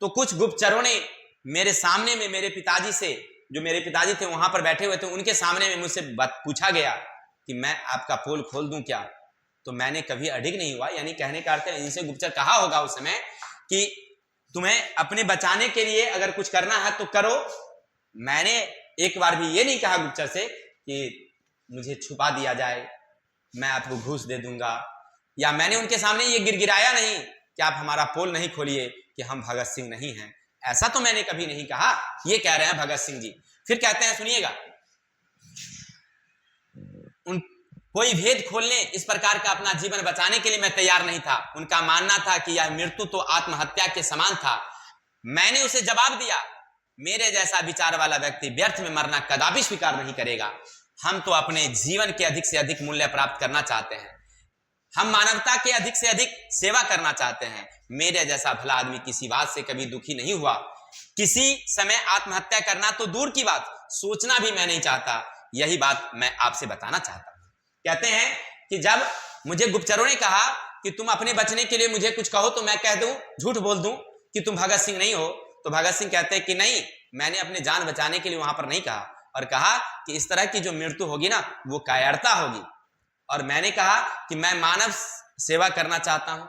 तो कुछ गुप्तचरों ने मेरे सामने में, मेरे पिताजी से, जो मेरे पिताजी थे वहां पर बैठे हुए थे, उनके सामने में मुझसे पूछा गया कि मैं आपका पोल खोल दूं क्या? तो मैंने कभी अडिग नहीं हुआ। यानी कहने का अर्थ है, इनसे गुप्तचर कहा होगा उस समय कि तुम्हें अपने बचाने के लिए अगर कुछ करना है तो करो। मैंने एक बार भी ये नहीं कहा गुप्तचर से कि मुझे छुपा दिया जाए, मैं आपको घूस दे दूंगा, या मैंने उनके सामने ये गिड़गिड़ाया नहीं कि आप हमारा पोल नहीं खोलिए कि हम भगत सिंह नहीं हैं। ऐसा तो मैंने कभी नहीं कहा। ये कह रहे हैं भगत सिंह जी। फिर कहते हैं, सुनिएगा, कोई भेद खोलने, इस प्रकार का अपना जीवन बचाने के लिए मैं तैयार नहीं था। उनका मानना था कि यह मृत्यु तो आत्महत्या के समान था। मैंने उसे जवाब दिया, मेरे जैसा विचार वाला व्यक्ति व्यर्थ में मरना कदापि स्वीकार नहीं करेगा। हम तो अपने जीवन के अधिक से अधिक मूल्य प्राप्त करना चाहते हैं, हम मानवता के अधिक से अधिक सेवा करना चाहते हैं। मेरे जैसा भला आदमी किसी बात से कभी दुखी नहीं हुआ। किसी समय आत्महत्या करना तो दूर की बात, सोचना भी मैं नहीं चाहता। यही बात मैं आपसे बताना चाहता हूं। कहते हैं कि जब मुझे गुप्तचरों ने कहा कि तुम अपने बचने के लिए मुझे कुछ कहो तो मैं कह दूं, झूठ बोल दूं कि तुम भगत सिंह नहीं हो, तो भगत सिंह कहते हैं कि नहीं, मैंने अपने जान बचाने के लिए वहां पर नहीं कहा, और कहा कि इस तरह की जो मृत्यु होगी ना, वो कायरता होगी। और मैंने कहा कि मैं मानव सेवा करना चाहता हूं,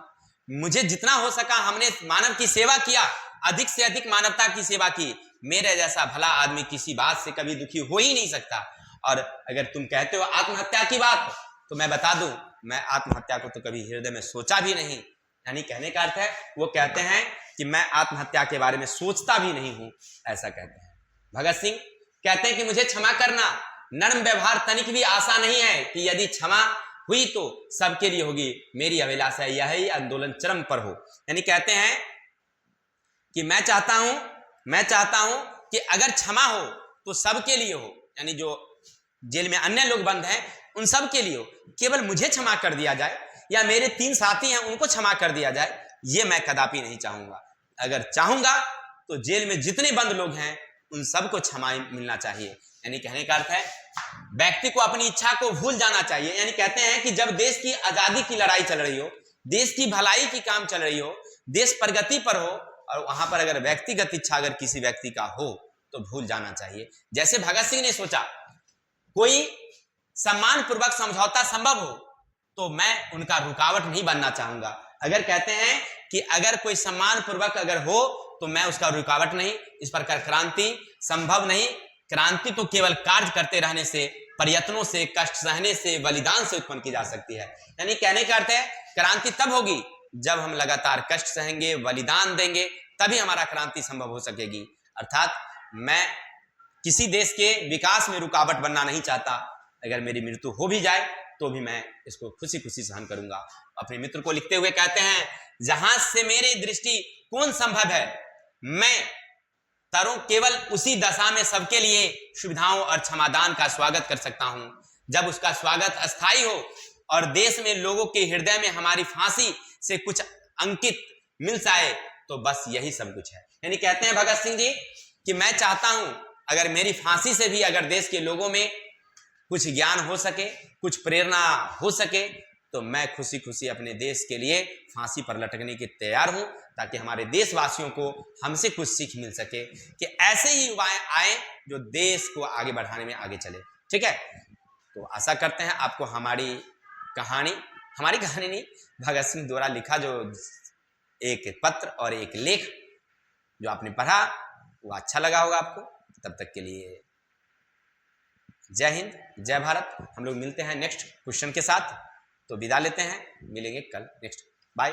मुझे जितना हो सका हमने मानव की सेवा किया, अधिक से अधिक मानवता की सेवा की। मेरे जैसा भला आदमी किसी बात से कभी दुखी हो ही नहीं सकता। और अगर तुम कहते हो आत्महत्या की बात, तो मैं बता दूं, मैं आत्महत्या को तो कभी हृदय में सोचा भी नहीं। यानी कहने का अर्थ है, वो कहते हैं कि मैं आत्महत्या के बारे में सोचता भी नहीं हूं, ऐसा कहते हैं। भगत सिंह कहते हैं कि मुझे क्षमा करना, नर्म व्यवहार तनिक भी आशा नहीं है कि यदि क्षमा हुई तो सबके लिए होगी। मेरी अभिलाषा यह ही आंदोलन चरम पर हो। यानी कहते हैं कि मैं चाहता हूं कि अगर क्षमा हो तो सबके लिए हो, यानी जो जेल में अन्य लोग बंद हैं उन सब के लिए हो। केवल मुझे क्षमा कर दिया जाए या मेरे 3 साथी हैं उनको क्षमा कर दिया जाए, ये मैं कदापि नहीं चाहूंगा। अगर चाहूंगा तो जेल में जितने बंद लोग हैं उन सबको क्षमा मिलना चाहिए। यानी कहने का अर्थ है, व्यक्ति को अपनी इच्छा को भूल जाना चाहिए। यानी कहते हैं कि जब देश की आजादी की लड़ाई चल रही हो, देश की भलाई की काम चल रही हो, देश प्रगति पर हो, और वहां पर अगर व्यक्तिगत इच्छा अगर किसी व्यक्ति का हो तो भूल जाना चाहिए। जैसे भगत सिंह ने सोचा कोई सम्मान पूर्वक समझौता संभव हो तो मैं उनका रुकावट नहीं बनना चाहूंगा। अगर कहते हैं कि अगर कोई सम्मान पूर्वक अगर हो तो मैं उसका रुकावट नहीं, इस प्रकार क्रांति संभव नहीं। क्रांति तो केवल कार्य करते रहने से, प्रयत्नों से, कष्ट सहने से, बलिदान से उत्पन्न की जा सकती है। यानी कहने का अर्थ है, क्रांति तब होगी जब हम लगातार कष्ट सहेंगे, बलिदान देंगे, तभी हमारा क्रांति संभव हो सकेगी। अर्थात मैं किसी देश के विकास में रुकावट बनना नहीं चाहता। अगर मेरी मृत्यु हो भी जाए तो भी मैं इसको खुशी खुशी सहन करूंगा। अपने मित्र को लिखते हुए कहते हैं, जहां से मेरी दृष्टि कौन संभव है, मैं तरुण केवल उसी दशा में सबके लिए सुविधाओं और क्षमादान का स्वागत कर सकता हूं, जब उसका स्वागत अस्थायी हो और देश में लोगों के हृदय में हमारी फांसी से कुछ अंकित मिल जाए, तो बस यही सब कुछ है। यानी कहते हैं भगत सिंह जी कि मैं चाहता हूं अगर मेरी फांसी से भी अगर देश के लोगों में कुछ ज्ञान हो सके, कुछ प्रेरणा हो सके, तो मैं खुशी खुशी अपने देश के लिए फांसी पर लटकने के तैयार हूं, ताकि हमारे देशवासियों को हमसे कुछ सीख मिल सके कि ऐसे ही युवाएं आए जो देश को आगे बढ़ाने में आगे चले। ठीक है, तो आशा करते हैं आपको हमारी कहानी नहीं, भगत सिंह द्वारा लिखा जो एक पत्र और एक लेख जो आपने पढ़ा वो अच्छा लगा होगा आपको। तब तक के लिए जय हिंद, जय भारत। हम लोग मिलते हैं नेक्स्ट क्वेश्चन के साथ, तो विदा लेते हैं, मिलेंगे कल नेक्स्ट। बाय।